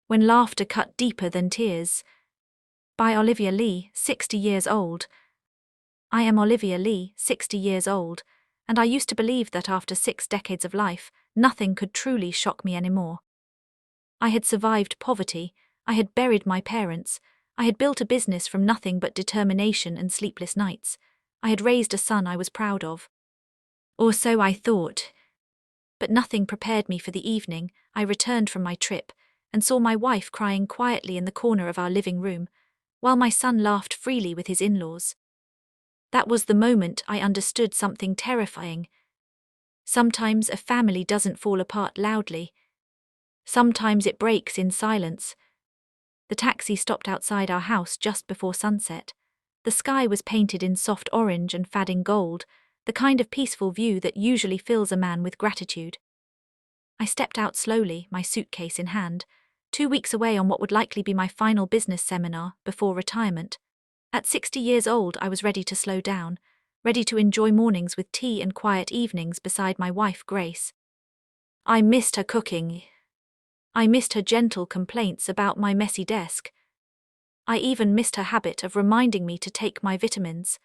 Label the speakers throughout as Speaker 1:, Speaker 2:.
Speaker 1: When laughter cut deeper than tears. By Olivia Lee, 60 years old. I am Olivia Lee, 60 years old, and I used to believe that after 6 decades of life, nothing could truly shock me anymore. I had survived poverty, I had buried my parents, I had built a business from nothing but determination and sleepless nights. I had raised a son I was proud of. Or so I thought. But nothing prepared me for the evening. I returned from my trip and saw my wife crying quietly in the corner of our living room, while my son laughed freely with his in-laws. That was the moment I understood something terrifying. Sometimes a family doesn't fall apart loudly. Sometimes it breaks in silence. The taxi stopped outside our house just before sunset. The sky was painted in soft orange and fading gold, the kind of peaceful view that usually fills a man with gratitude. I stepped out slowly, my suitcase in hand, 2 weeks away on what would likely be my final business seminar before retirement. At 60 years old, I was ready to slow down, ready to enjoy mornings with tea and quiet evenings beside my wife, Grace. I missed her cooking. I missed her gentle complaints about my messy desk. I even missed her habit of reminding me to take my vitamins.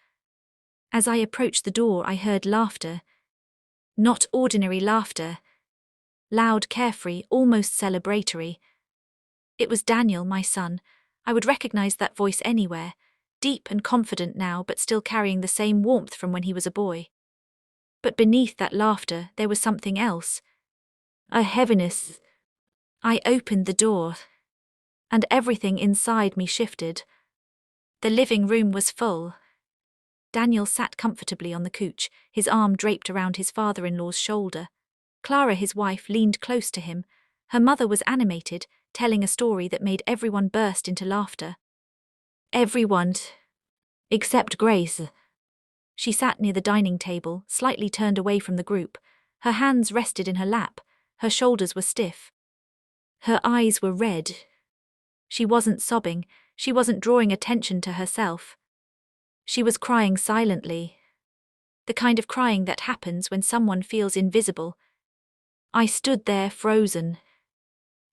Speaker 1: As I approached the door, I heard laughter. Not ordinary laughter. Loud, carefree, almost celebratory. It was Daniel, my son. I would recognize that voice anywhere, deep and confident now, but still carrying the same warmth from when he was a boy. But beneath that laughter, there was something else. A heaviness. I opened the door, and everything inside me shifted. The living room was full. Daniel sat comfortably on the couch, his arm draped around his father-in-law's shoulder. Clara, his wife, leaned close to him. Her mother was animated, telling a story that made everyone burst into laughter. Everyone, except Grace. She sat near the dining table, slightly turned away from the group. Her hands rested in her lap, her shoulders were stiff. Her eyes were red. She wasn't sobbing, she wasn't drawing attention to herself. She was crying silently. The kind of crying that happens when someone feels invisible. I stood there, frozen.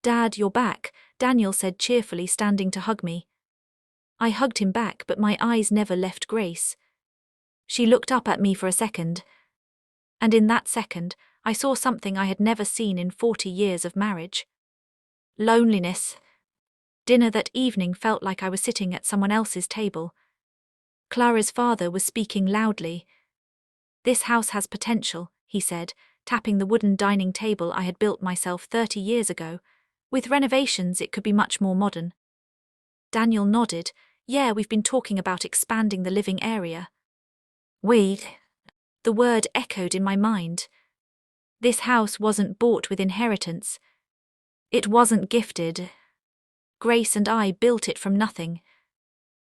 Speaker 1: "Dad, you're back," Daniel said cheerfully, standing to hug me. I hugged him back, but my eyes never left Grace. She looked up at me for a second. And in that second, I saw something I had never seen in 40 years of marriage. Loneliness. Dinner that evening felt like I was sitting at someone else's table. Clara's father was speaking loudly. "This house has potential," he said, tapping the wooden dining table I had built myself 30 years ago. "With renovations, it could be much more modern." Daniel nodded. "Yeah, we've been talking about expanding the living area." "We?" The word echoed in my mind. This house wasn't bought with inheritance. It wasn't gifted. Grace and I built it from nothing.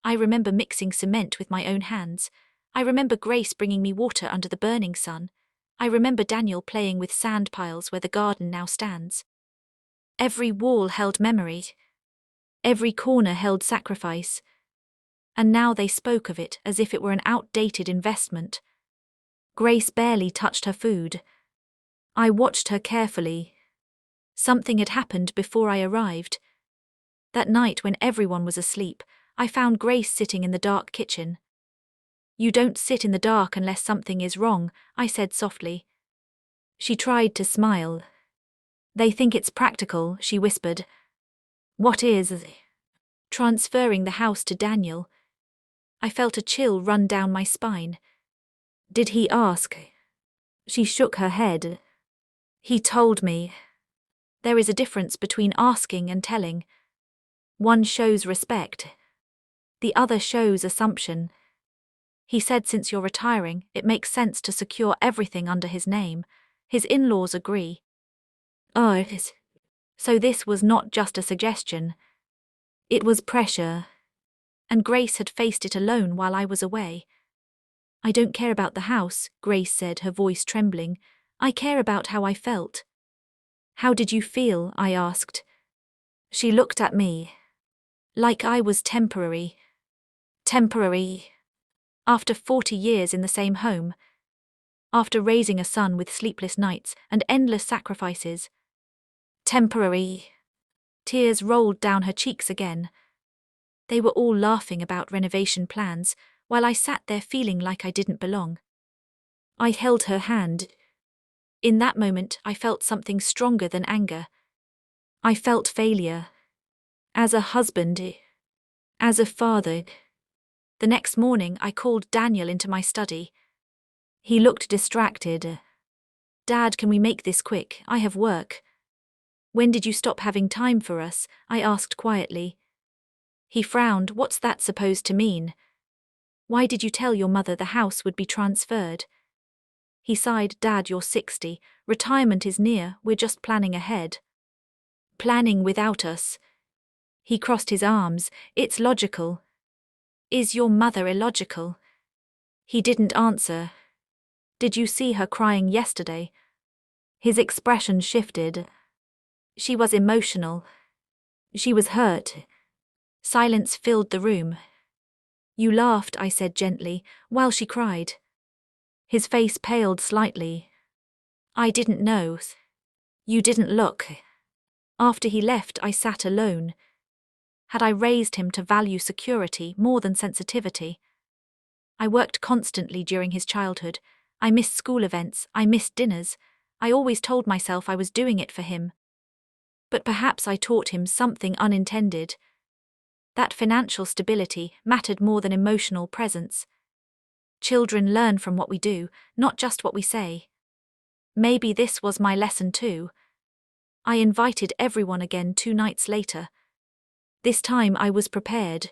Speaker 1: I remember mixing cement with my own hands. I remember Grace bringing me water under the burning sun. I remember Daniel playing with sand piles where the garden now stands. Every wall held memory. Every corner held sacrifice. And now they spoke of it as if it were an outdated investment. Grace barely touched her food. I watched her carefully. Something had happened before I arrived. That night when everyone was asleep, I found Grace sitting in the dark kitchen. "You don't sit in the dark unless something is wrong," I said softly. She tried to smile. "They think it's practical," she whispered. "What is?" "Transferring the house to Daniel." I felt a chill run down my spine. "Did he ask?" She shook her head. "He told me." There is a difference between asking and telling. One shows respect. The other shows assumption. He said, "Since you're retiring, it makes sense to secure everything under his name." His in-laws agree. Oh, so this was not just a suggestion. It was pressure. And Grace had faced it alone while I was away. "I don't care about the house," Grace said, her voice trembling. "I care about how I felt." "How did you feel?" I asked. She looked at me. Like I was temporary. Temporary. After 40 years in the same home. After raising a son with sleepless nights and endless sacrifices. Temporary. Tears rolled down her cheeks again. They were all laughing about renovation plans, while I sat there feeling like I didn't belong. I held her hand. In that moment, I felt something stronger than anger. I felt failure. As a husband, as a father. The next morning, I called Daniel into my study. He looked distracted. "Dad, can we make this quick? I have work." "When did you stop having time for us?" I asked quietly. He frowned. "What's that supposed to mean? Why did you tell your mother the house would be transferred?" He sighed. "Dad, you're 60. Retirement is near. We're just planning ahead." "Planning without us?" He crossed his arms. "It's logical." "Is your mother illogical?" He didn't answer. "Did you see her crying yesterday?" His expression shifted. She was emotional. She was hurt. Silence filled the room. "You laughed," I said gently, "while she cried." His face paled slightly. "I didn't know. You didn't look." After he left, I sat alone. Had I raised him to value security more than sensitivity? I worked constantly during his childhood. I missed school events, I missed dinners. I always told myself I was doing it for him. But perhaps I taught him something unintended. That financial stability mattered more than emotional presence. Children learn from what we do, not just what we say. Maybe this was my lesson too. I invited everyone again 2 nights later. This time I was prepared.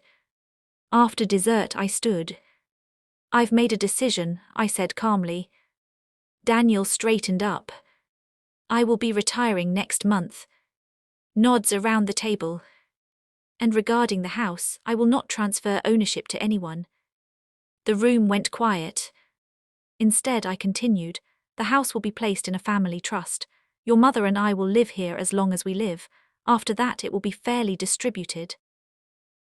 Speaker 1: After dessert I stood. "I've made a decision," I said calmly. Daniel straightened up. "I will be retiring next month." Nods around the table. "And regarding the house, I will not transfer ownership to anyone." The room went quiet. Instead, I continued, "The house will be placed in a family trust. Your mother and I will live here as long as we live. After that, it will be fairly distributed."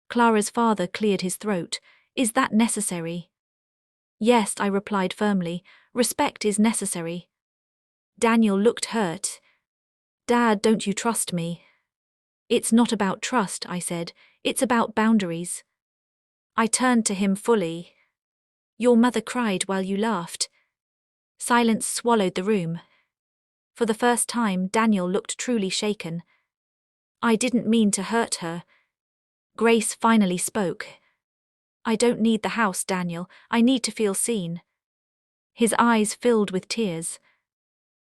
Speaker 1: Clara's father cleared his throat. "Is that necessary?" "Yes," I replied firmly. "Respect is necessary." Daniel looked hurt. "Dad, don't you trust me?" "It's not about trust," I said. "It's about boundaries." I turned to him fully. "Your mother cried while you laughed." Silence swallowed the room. For the first time, Daniel looked truly shaken. "I didn't mean to hurt her." Grace finally spoke. "I don't need the house, Daniel. I need to feel seen." His eyes filled with tears.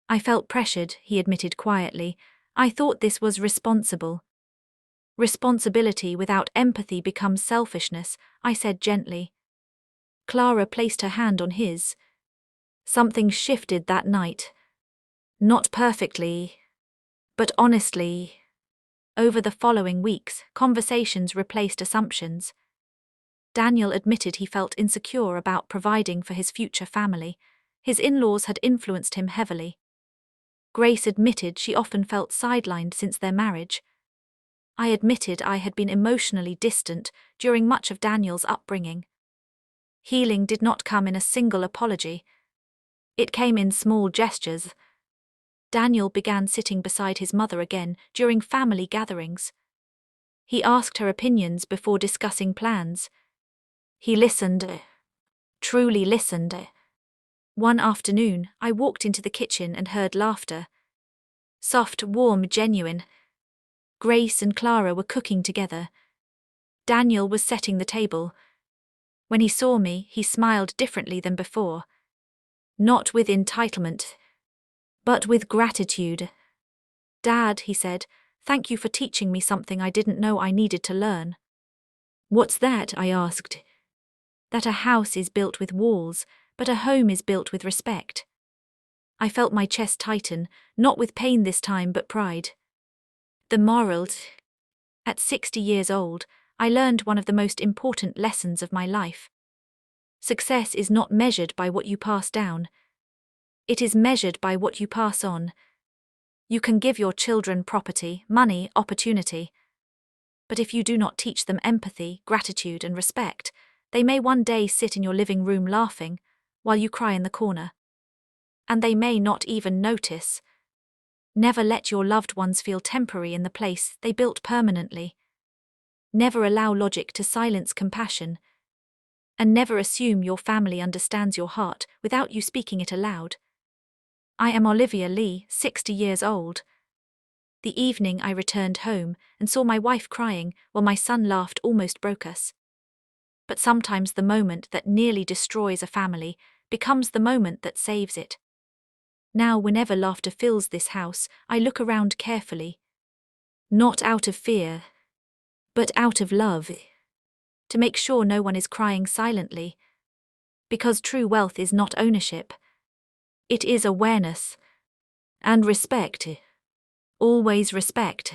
Speaker 1: "I felt pressured," he admitted quietly. "I thought this was responsible." "Responsibility without empathy becomes selfishness," I said gently. Clara placed her hand on his. Something shifted that night. Not perfectly, but honestly. Over the following weeks, conversations replaced assumptions. Daniel admitted he felt insecure about providing for his future family. His in-laws had influenced him heavily. Grace admitted she often felt sidelined since their marriage. I admitted I had been emotionally distant during much of Daniel's upbringing. Healing did not come in a single apology. It came in small gestures. Daniel began sitting beside his mother again during family gatherings. He asked her opinions before discussing plans. He listened, truly listened. One afternoon, I walked into the kitchen and heard laughter. Soft, warm, genuine. Grace and Clara were cooking together. Daniel was setting the table. When he saw me, he smiled differently than before. Not with entitlement, but with gratitude. "Dad," he said, "thank you for teaching me something I didn't know I needed to learn." "What's that?" I asked. "That a house is built with walls, but a home is built with respect." I felt my chest tighten, not with pain this time but pride. The moral. At 60 years old, I learned one of the most important lessons of my life. Success is not measured by what you pass down. It is measured by what you pass on. You can give your children property, money, opportunity. But if you do not teach them empathy, gratitude, and respect, they may one day sit in your living room laughing, while you cry in the corner. And they may not even notice. Never let your loved ones feel temporary in the place they built permanently. Never allow logic to silence compassion. And never assume your family understands your heart without you speaking it aloud. I am Olivia Lee, 60 years old. The evening I returned home and saw my wife crying while my son laughed almost broke us. But sometimes the moment that nearly destroys a family becomes the moment that saves it. Now, whenever laughter fills this house, I look around carefully. Not out of fear, but out of love. To make sure no one is crying silently. Because true wealth is not ownership. It is awareness. And respect. Always respect.